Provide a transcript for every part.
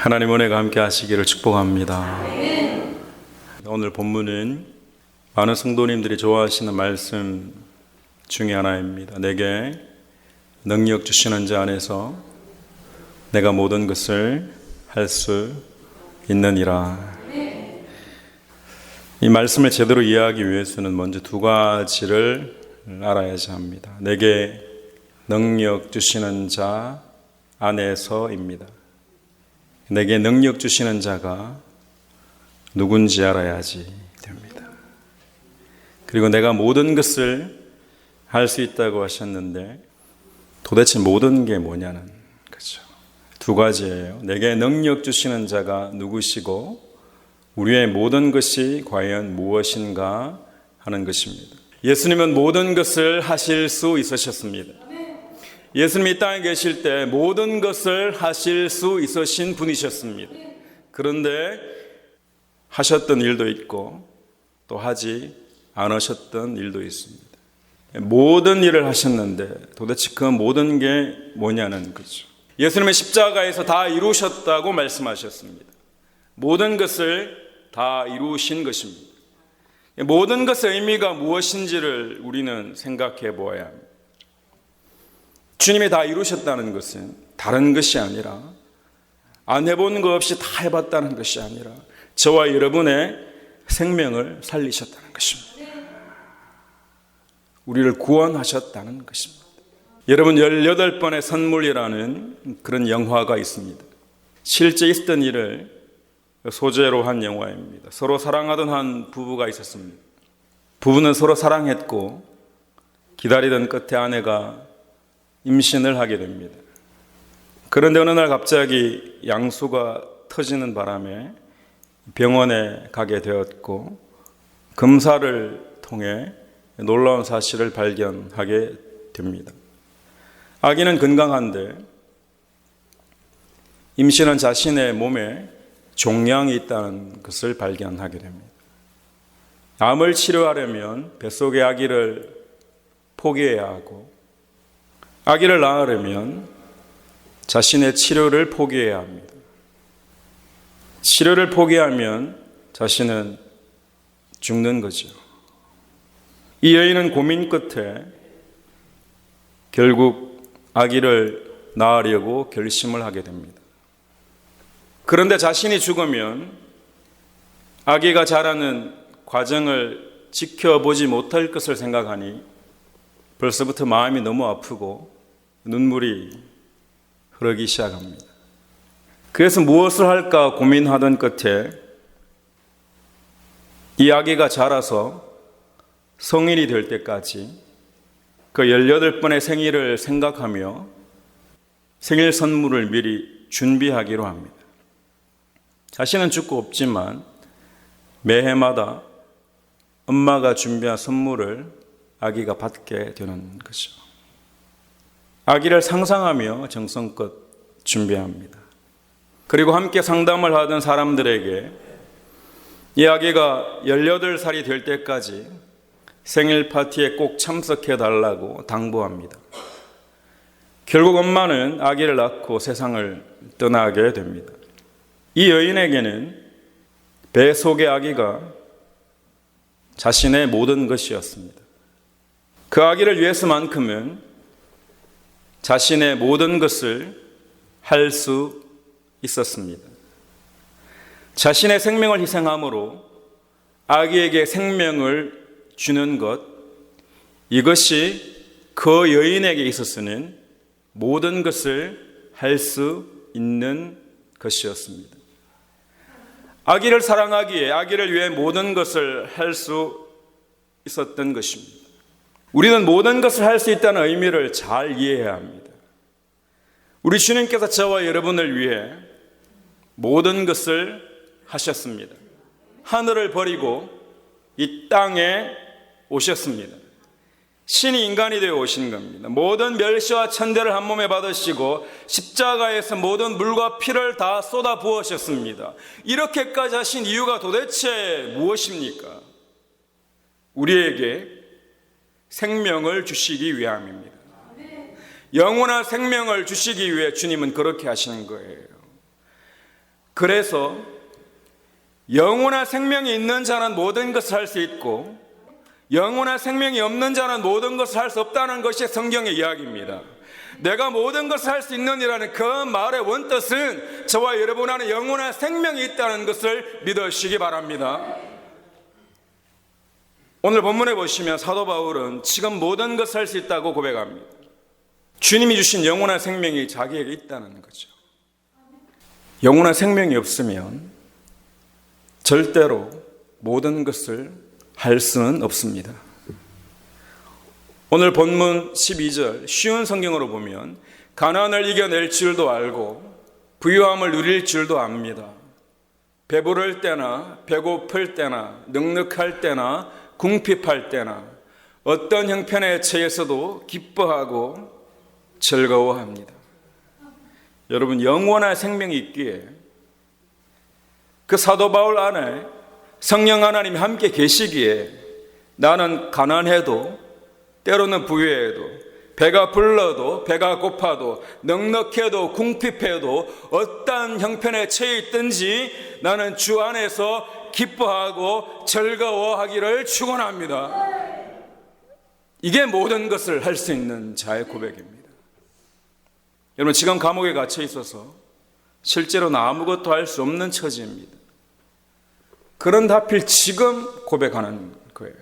하나님 은혜가 함께 하시기를 축복합니다. 오늘 본문은 많은 성도님들이 좋아하시는 말씀 중에 하나입니다. 내게 능력 주시는 자 안에서 내가 모든 것을 할 수 있느니라. 이 말씀을 제대로 이해하기 위해서는 먼저 두 가지를 알아야지 합니다. 내게 능력 주시는 자 안에서입니다. 내게 능력 주시는 자가 누군지 알아야지 됩니다. 그리고 내가 모든 것을 할 수 있다고 하셨는데 도대체 모든 게 뭐냐는 거죠. 두 가지예요. 내게 능력 주시는 자가 누구시고 우리의 모든 것이 과연 무엇인가 하는 것입니다. 예수님은 모든 것을 하실 수 있으셨습니다. 예수님이 이 땅에 계실 때 모든 것을 하실 수 있으신 분이셨습니다. 그런데 하셨던 일도 있고 또 하지 않으셨던 일도 있습니다. 모든 일을 하셨는데 도대체 그 모든 게 뭐냐는 거죠. 예수님은 십자가에서 다 이루셨다고 말씀하셨습니다. 모든 것을 다 이루신 것입니다. 모든 것의 의미가 무엇인지를 우리는 생각해 보아야 합니다. 주님이 다 이루셨다는 것은 다른 것이 아니라 안 해본 것 없이 다 해봤다는 것이 아니라 저와 여러분의 생명을 살리셨다는 것입니다. 우리를 구원하셨다는 것입니다. 여러분 18번의 선물이라는 그런 영화가 있습니다. 실제 있었던 일을 소재로 한 영화입니다. 서로 사랑하던 한 부부가 있었습니다. 부부는 서로 사랑했고 기다리던 끝에 아내가 임신을 하게 됩니다. 그런데 어느 날 갑자기 양수가 터지는 바람에 병원에 가게 되었고 검사를 통해 놀라운 사실을 발견하게 됩니다. 아기는 건강한데 임신한 자신의 몸에 종양이 있다는 것을 발견하게 됩니다. 암을 치료하려면 뱃속의 아기를 포기해야 하고 아기를 낳으려면 자신의 치료를 포기해야 합니다. 치료를 포기하면 자신은 죽는 거죠. 이 여인은 고민 끝에 결국 아기를 낳으려고 결심을 하게 됩니다. 그런데 자신이 죽으면 아기가 자라는 과정을 지켜보지 못할 것을 생각하니 벌써부터 마음이 너무 아프고 눈물이 흐르기 시작합니다. 그래서 무엇을 할까 고민하던 끝에 이 아기가 자라서 성인이 될 때까지 그 18번의 생일을 생각하며 생일 선물을 미리 준비하기로 합니다. 자신은 죽고 없지만 매해마다 엄마가 준비한 선물을 아기가 받게 되는 것이죠. 아기를 상상하며 정성껏 준비합니다. 그리고 함께 상담을 하던 사람들에게 이 아기가 18살이 될 때까지 생일 파티에 꼭 참석해 달라고 당부합니다. 결국 엄마는 아기를 낳고 세상을 떠나게 됩니다. 이 여인에게는 배 속의 아기가 자신의 모든 것이었습니다. 그 아기를 위해서만큼은 자신의 모든 것을 할 수 있었습니다. 자신의 생명을 희생함으로 아기에게 생명을 주는 것, 이것이 그 여인에게 있어서는 모든 것을 할 수 있는 것이었습니다. 아기를 사랑하기에 아기를 위해 모든 것을 할 수 있었던 것입니다. 우리는 모든 것을 할 수 있다는 의미를 잘 이해해야 합니다. 우리 주님께서 저와 여러분을 위해 모든 것을 하셨습니다. 하늘을 버리고 이 땅에 오셨습니다. 신이 인간이 되어 오신 겁니다. 모든 멸시와 천대를 한 몸에 받으시고 십자가에서 모든 물과 피를 다 쏟아 부으셨습니다. 이렇게까지 하신 이유가 도대체 무엇입니까? 우리에게 생명을 주시기 위함입니다. 영원한 생명을 주시기 위해 주님은 그렇게 하시는 거예요. 그래서 영혼과 생명이 있는 자는 모든 것을 할 수 있고 영혼과 생명이 없는 자는 모든 것을 할 수 없다는 것이 성경의 이야기입니다. 내가 모든 것을 할 수 있느니라는 그 말의 원뜻은 저와 여러분 안에 영혼과 생명이 있다는 것을 믿으시기 바랍니다. 오늘 본문에 보시면 사도 바울은 지금 모든 것을 할 수 있다고 고백합니다. 주님이 주신 영혼과 생명이 자기에게 있다는 거죠. 영혼과 생명이 없으면 절대로 모든 것을 할 수는 없습니다. 오늘 본문 12절 쉬운 성경으로 보면 가난을 이겨낼 줄도 알고 부유함을 누릴 줄도 압니다. 배부를 때나 배고플 때나 넉넉할 때나 궁핍할 때나 어떤 형편에 처해서도 기뻐하고 즐거워합니다. 여러분, 영원한 생명이 있기에 그 사도 바울 안에 성령 하나님이 함께 계시기에 나는 가난해도 때로는 부유해도 배가 불러도 배가 고파도 넉넉해도 궁핍해도 어떤 형편에 처해 있든지 나는 주 안에서 기뻐하고 즐거워하기를 축원합니다. 이게 모든 것을 할 수 있는 자의 고백입니다. 여러분, 지금 감옥에 갇혀 있어서 실제로는 아무것도 할 수 없는 처지입니다. 그런데 하필 지금 고백하는 거예요.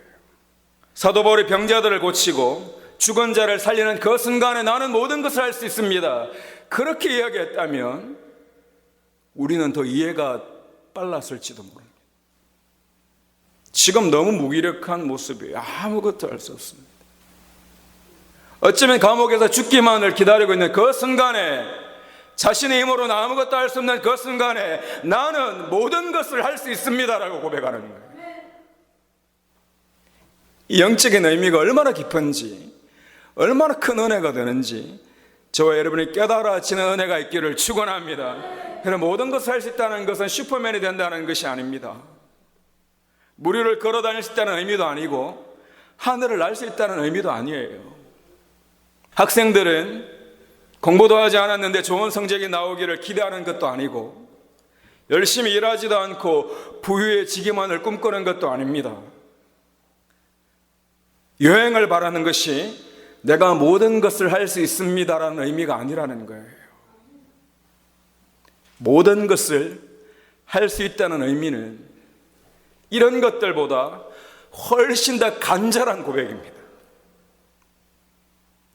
사도 바울이 병자들을 고치고 죽은 자를 살리는 그 순간에 나는 모든 것을 할 수 있습니다. 그렇게 이야기했다면 우리는 더 이해가 빨랐을지도 모릅니다. 지금 너무 무기력한 모습이에요. 아무것도 할 수 없습니다. 어쩌면 감옥에서 죽기만을 기다리고 있는 그 순간에 자신의 힘으로는 아무것도 할 수 없는 그 순간에 나는 모든 것을 할 수 있습니다라고 고백하는 거예요. 이 영적인 의미가 얼마나 깊은지, 얼마나 큰 은혜가 되는지 저와 여러분이 깨달아지는 은혜가 있기를 축원합니다. 그래서 모든 것을 할 수 있다는 것은 슈퍼맨이 된다는 것이 아닙니다. 무리를 걸어 다닐 수 있다는 의미도 아니고 하늘을 날 수 있다는 의미도 아니에요. 학생들은 공부도 하지 않았는데 좋은 성적이 나오기를 기대하는 것도 아니고 열심히 일하지도 않고 부유해지기만을 꿈꾸는 것도 아닙니다. 여행을 바라는 것이 내가 모든 것을 할 수 있습니다라는 의미가 아니라는 거예요. 모든 것을 할 수 있다는 의미는 이런 것들보다 훨씬 더 간절한 고백입니다.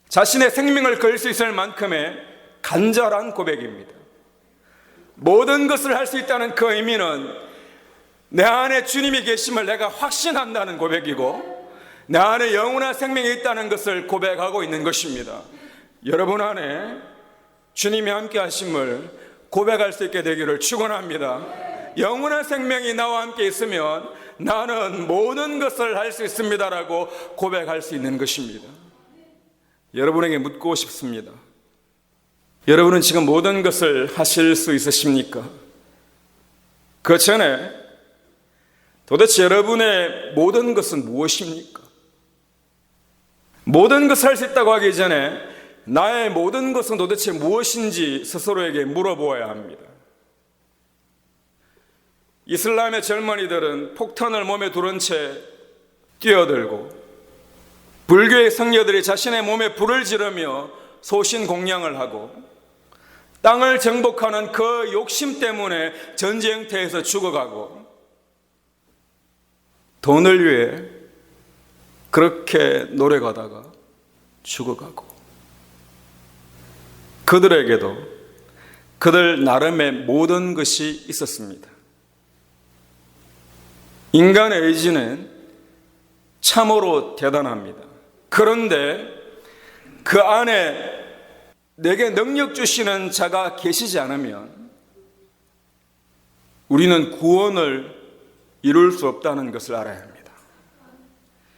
자신의 생명을 걸 수 있을 만큼의 간절한 고백입니다. 모든 것을 할 수 있다는 그 의미는 내 안에 주님이 계심을 내가 확신한다는 고백이고 내 안에 영원한 생명이 있다는 것을 고백하고 있는 것입니다. 여러분 안에 주님이 함께 하심을 고백할 수 있게 되기를 축원합니다. 영원한 생명이 나와 함께 있으면 나는 모든 것을 할 수 있습니다라고 고백할 수 있는 것입니다. 여러분에게 묻고 싶습니다. 여러분은 지금 모든 것을 하실 수 있으십니까? 그 전에 도대체 여러분의 모든 것은 무엇입니까? 모든 것을 할 수 있다고 하기 전에 나의 모든 것은 도대체 무엇인지 스스로에게 물어보아야 합니다. 이슬람의 젊은이들은 폭탄을 몸에 두른 채 뛰어들고 불교의 성녀들이 자신의 몸에 불을 지르며 소신공양을 하고 땅을 정복하는 그 욕심 때문에 전쟁터에서 죽어가고 돈을 위해 그렇게 노력하다가 죽어가고 그들에게도 그들 나름의 모든 것이 있었습니다. 인간의 의지는 참으로 대단합니다. 그런데 그 안에 내게 능력 주시는 자가 계시지 않으면 우리는 구원을 이룰 수 없다는 것을 알아야 합니다.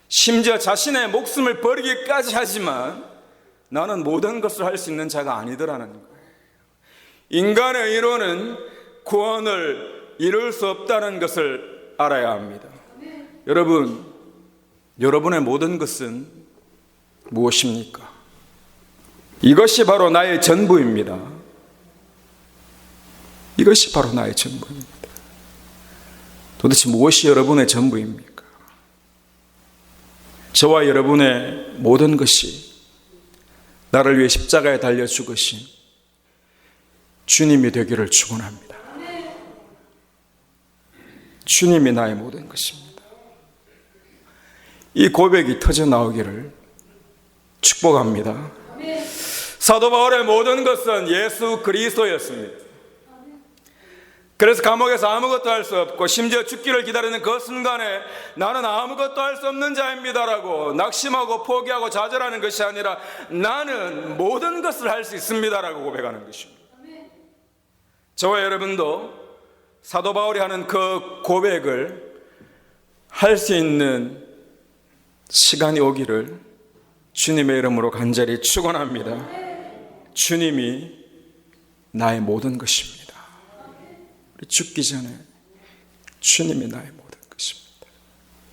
심지어 자신의 목숨을 버리기까지 하지만 나는 모든 것을 할 수 있는 자가 아니더라는 거예요. 인간의 의로는 구원을 이룰 수 없다는 것을 알아야 합니다. 여러분의 모든 것은 무엇입니까? 이것이 바로 나의 전부입니다. 이것이 바로 나의 전부입니다. 도대체 무엇이 여러분의 전부입니까? 저와 여러분의 모든 것이 나를 위해 십자가에 달려 죽으신 주님이 되기를 축원합니다. 주님이 나의 모든 것입니다. 이 고백이 터져 나오기를 축복합니다. 사도 바울의 모든 것은 예수 그리스도였습니다. 그래서 감옥에서 아무것도 할 수 없고 심지어 죽기를 기다리는 그 순간에 나는 아무것도 할 수 없는 자입니다라고 낙심하고 포기하고 좌절하는 것이 아니라 나는 모든 것을 할 수 있습니다라고 고백하는 것입니다. 저와 여러분도 사도 바울이 하는 그 고백을 할 수 있는 시간이 오기를 주님의 이름으로 간절히 축원합니다. 주님이 나의 모든 것입니다. 죽기 전에 주님이 나의 모든 것입니다.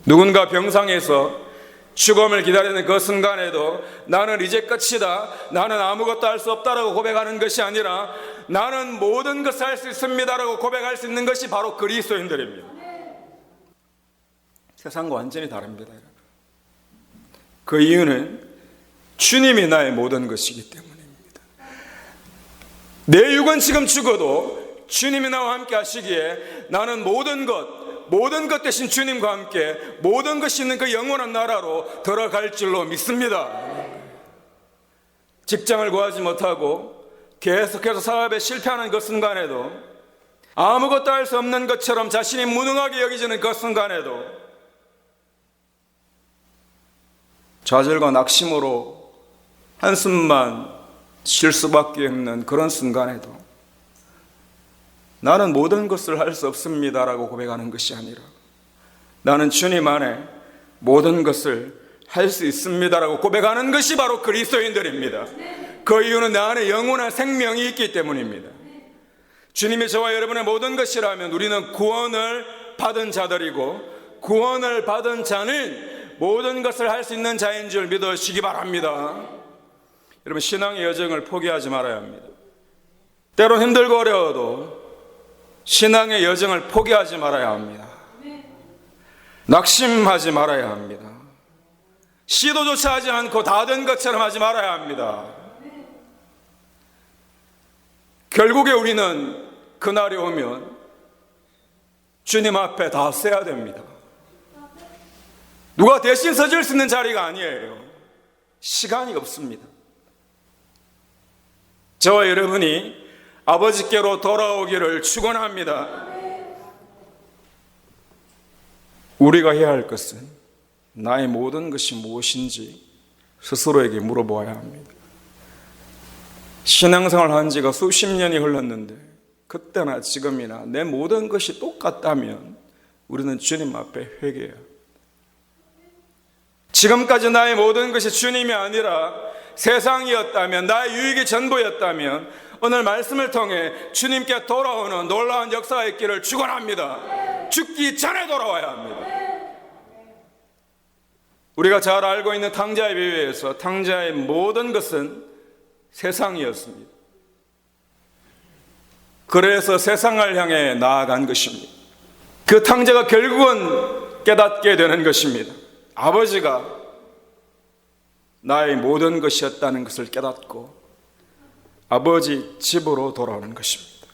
누군가 병상에서 죽음을 기다리는 그 순간에도 나는 이제 끝이다, 나는 아무것도 할 수 없다라고 고백하는 것이 아니라 나는 모든 것을 할 수 있습니다라고 고백할 수 있는 것이 바로 그리스도인들입니다. 세상과 완전히 다릅니다. 그 이유는 주님이 나의 모든 것이기 때문입니다. 내 육은 지금 죽어도 주님이 나와 함께 하시기에 나는 모든 것 대신 주님과 함께 모든 것이 있는 그 영원한 나라로 들어갈 줄로 믿습니다. 직장을 구하지 못하고 계속해서 사업에 실패하는 그 순간에도 아무것도 할 수 없는 것처럼 자신이 무능하게 여기지는 그 순간에도 좌절과 낙심으로 한숨만 쉴 수밖에 없는 그런 순간에도 나는 모든 것을 할 수 없습니다라고 고백하는 것이 아니라 나는 주님 안에 모든 것을 할 수 있습니다라고 고백하는 것이 바로 그리스도인들입니다. 그 이유는 내 안에 영원한 생명이 있기 때문입니다. 주님이 저와 여러분의 모든 것이라면 우리는 구원을 받은 자들이고 구원을 받은 자는 모든 것을 할 수 있는 자인 줄 믿으시기 바랍니다. 여러분, 신앙의 여정을 포기하지 말아야 합니다. 때론 힘들고 어려워도 신앙의 여정을 포기하지 말아야 합니다. 낙심하지 말아야 합니다. 시도조차 하지 않고 다 된 것처럼 하지 말아야 합니다. 결국에 우리는 그날이 오면 주님 앞에 다 서야 됩니다. 누가 대신 서줄 수 있는 자리가 아니에요. 시간이 없습니다. 저와 여러분이 아버지께로 돌아오기를 축원합니다. 우리가 해야 할 것은 나의 모든 것이 무엇인지 스스로에게 물어보아야 합니다. 신앙생활 한 지가 수십 년이 흘렀는데 그때나 지금이나 내 모든 것이 똑같다면 우리는 주님 앞에 회개해야 합니다. 지금까지 나의 모든 것이 주님이 아니라 세상이었다면, 나의 유익이 전부였다면 오늘 말씀을 통해 주님께 돌아오는 놀라운 역사가 있기를 축원합니다. 죽기 전에 돌아와야 합니다. 우리가 잘 알고 있는 탕자의 비유에서 탕자의 모든 것은 세상이었습니다. 그래서 세상을 향해 나아간 것입니다. 그 탕자가 결국은 깨닫게 되는 것입니다. 아버지가 나의 모든 것이었다는 것을 깨닫고 아버지 집으로 돌아오는 것입니다.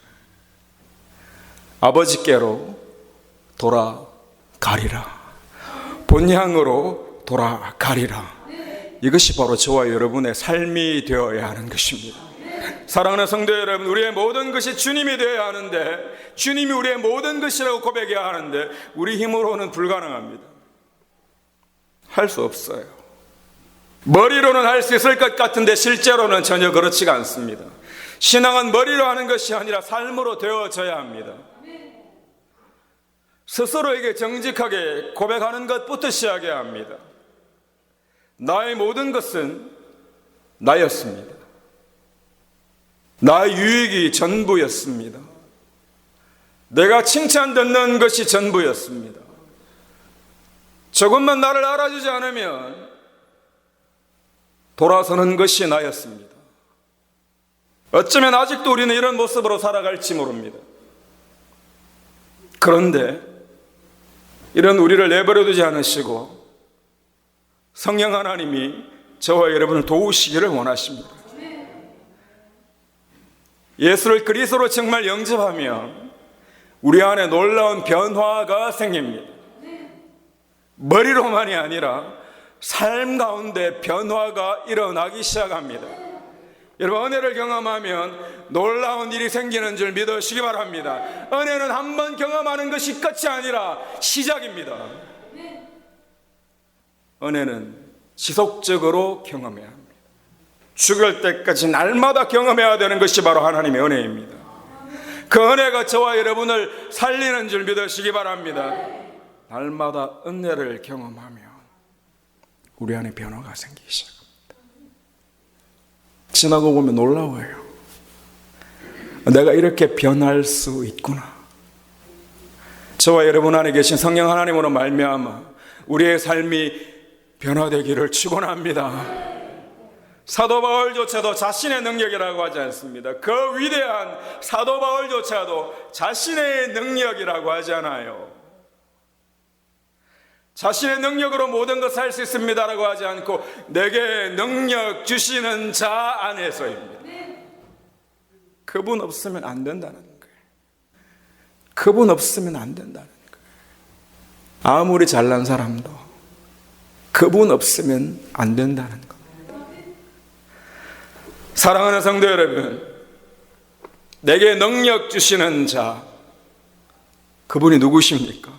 아버지께로 돌아가리라. 본향으로 돌아가리라. 이것이 바로 저와 여러분의 삶이 되어야 하는 것입니다. 사랑하는 성도 여러분, 우리의 모든 것이 주님이 되어야 하는데, 주님이 우리의 모든 것이라고 고백해야 하는데 우리 힘으로는 불가능합니다. 할 수 없어요. 머리로는 할 수 있을 것 같은데 실제로는 전혀 그렇지가 않습니다. 신앙은 머리로 하는 것이 아니라 삶으로 되어져야 합니다. 스스로에게 정직하게 고백하는 것부터 시작해야 합니다. 나의 모든 것은 나였습니다. 나의 유익이 전부였습니다. 내가 칭찬 듣는 것이 전부였습니다. 조금만 나를 알아주지 않으면 돌아서는 것이 나였습니다. 어쩌면 아직도 우리는 이런 모습으로 살아갈지 모릅니다. 그런데 이런 우리를 내버려 두지 않으시고 성령 하나님이 저와 여러분을 도우시기를 원하십니다. 예수를 그리스도로 정말 영접하면 우리 안에 놀라운 변화가 생깁니다. 머리로만이 아니라 삶 가운데 변화가 일어나기 시작합니다. 여러분, 은혜를 경험하면 놀라운 일이 생기는 줄 믿으시기 바랍니다. 은혜는 한 번 경험하는 것이 끝이 아니라 시작입니다. 은혜는 지속적으로 경험해야 합니다. 죽을 때까지 날마다 경험해야 되는 것이 바로 하나님의 은혜입니다. 그 은혜가 저와 여러분을 살리는 줄 믿으시기 바랍니다. 날마다 은혜를 경험하면 우리 안에 변화가 생기기 시작합니다. 지나고 보면 놀라워요. 내가 이렇게 변할 수 있구나. 저와 여러분 안에 계신 성령 하나님으로 말미암아 우리의 삶이 변화되기를 축원합니다. 사도 바울조차도 자신의 능력이라고 하지 않습니다. 그 위대한 사도 바울조차도 자신의 능력이라고 하잖아요. 자신의 능력으로 모든 것을 할 수 있습니다라고 하지 않고 내게 능력 주시는 자 안에서입니다. 그분 없으면 안 된다는 거예요. 그분 없으면 안 된다는 거예요. 아무리 잘난 사람도 그분 없으면 안 된다는 겁니다. 사랑하는 성도 여러분, 내게 능력 주시는 자, 그분이 누구십니까?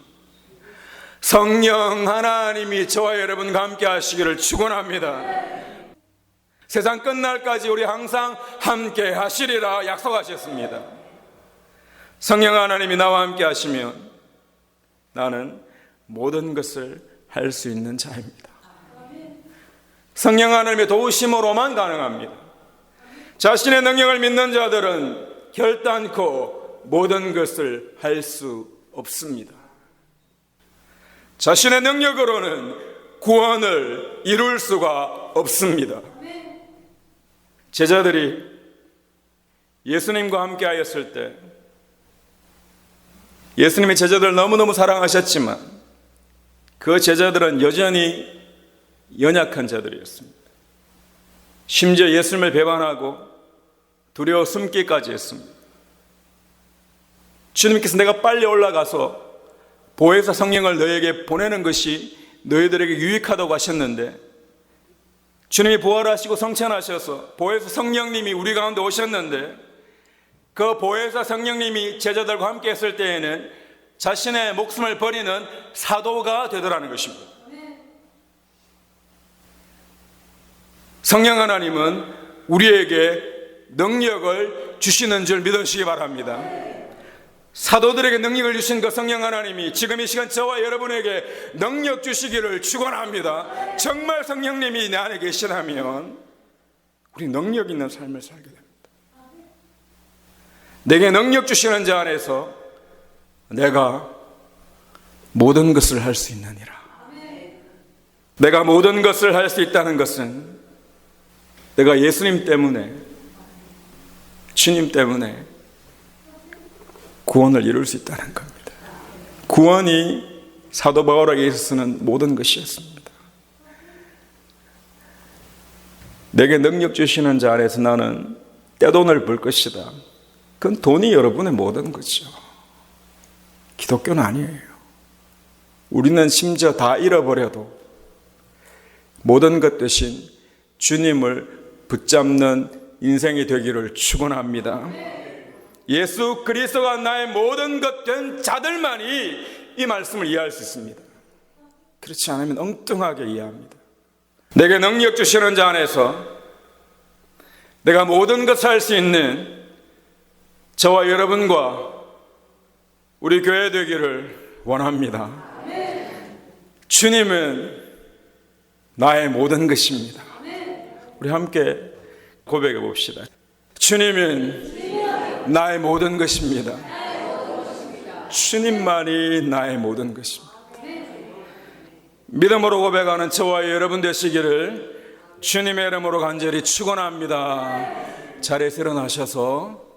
성령 하나님이 저와 여러분과 함께 하시기를 축원합니다. 세상 끝날까지 우리 항상 함께 하시리라 약속하셨습니다. 성령 하나님이 나와 함께 하시면 나는 모든 것을 할 수 있는 자입니다. 성령 하나님의 도우심으로만 가능합니다. 자신의 능력을 믿는 자들은 결단코 모든 것을 할 수 없습니다. 자신의 능력으로는 구원을 이룰 수가 없습니다. 제자들이 예수님과 함께 하였을 때 예수님의 제자들을 너무너무 사랑하셨지만 그 제자들은 여전히 연약한 자들이었습니다. 심지어 예수님을 배반하고 두려워 숨기까지 했습니다. 주님께서 내가 빨리 올라가서 보혜사 성령을 너에게 보내는 것이 너희들에게 유익하다고 하셨는데 주님이 부활하시고 성천하셔서 보혜사 성령님이 우리 가운데 오셨는데 그 보혜사 성령님이 제자들과 함께 했을 때에는 자신의 목숨을 버리는 사도가 되더라는 것입니다. 성령 하나님은 우리에게 능력을 주시는 줄 믿으시기 바랍니다. 사도들에게 능력을 주신 그 성령 하나님이 지금 이 시간 저와 여러분에게 능력 주시기를 축원합니다. 정말 성령님이 내 안에 계시다면 우리 능력 있는 삶을 살게 됩니다. 내게 능력 주시는 자 안에서 내가 모든 것을 할 수 있느니라. 내가 모든 것을 할 수 있다는 것은 내가 예수님 때문에, 주님 때문에 구원을 이룰 수 있다는 겁니다. 구원이 사도 바울에게 있어서는 모든 것이었습니다. 내게 능력 주시는 자 안에서 나는 떼돈을 벌 것이다. 그건 돈이 여러분의 모든 거죠. 기독교는 아니에요. 우리는 심지어 다 잃어버려도 모든 것 대신 주님을 붙잡는 인생이 되기를 축원합니다. 예수 그리스도가 나의 모든 것 된 자들만이 이 말씀을 이해할 수 있습니다. 그렇지 않으면 엉뚱하게 이해합니다. 내게 능력 주시는 자 안에서 내가 모든 것을 할 수 있는 저와 여러분과 우리 교회 되기를 원합니다. 주님은 나의 모든 것입니다. 우리 함께 고백해 봅시다. 주님은 나의 모든 것입니다. 주님만이 나의 모든 것입니다. 믿음으로 고백하는 저와 여러분 되시기를 주님의 이름으로 간절히 축원합니다. 자리에서 일어나셔서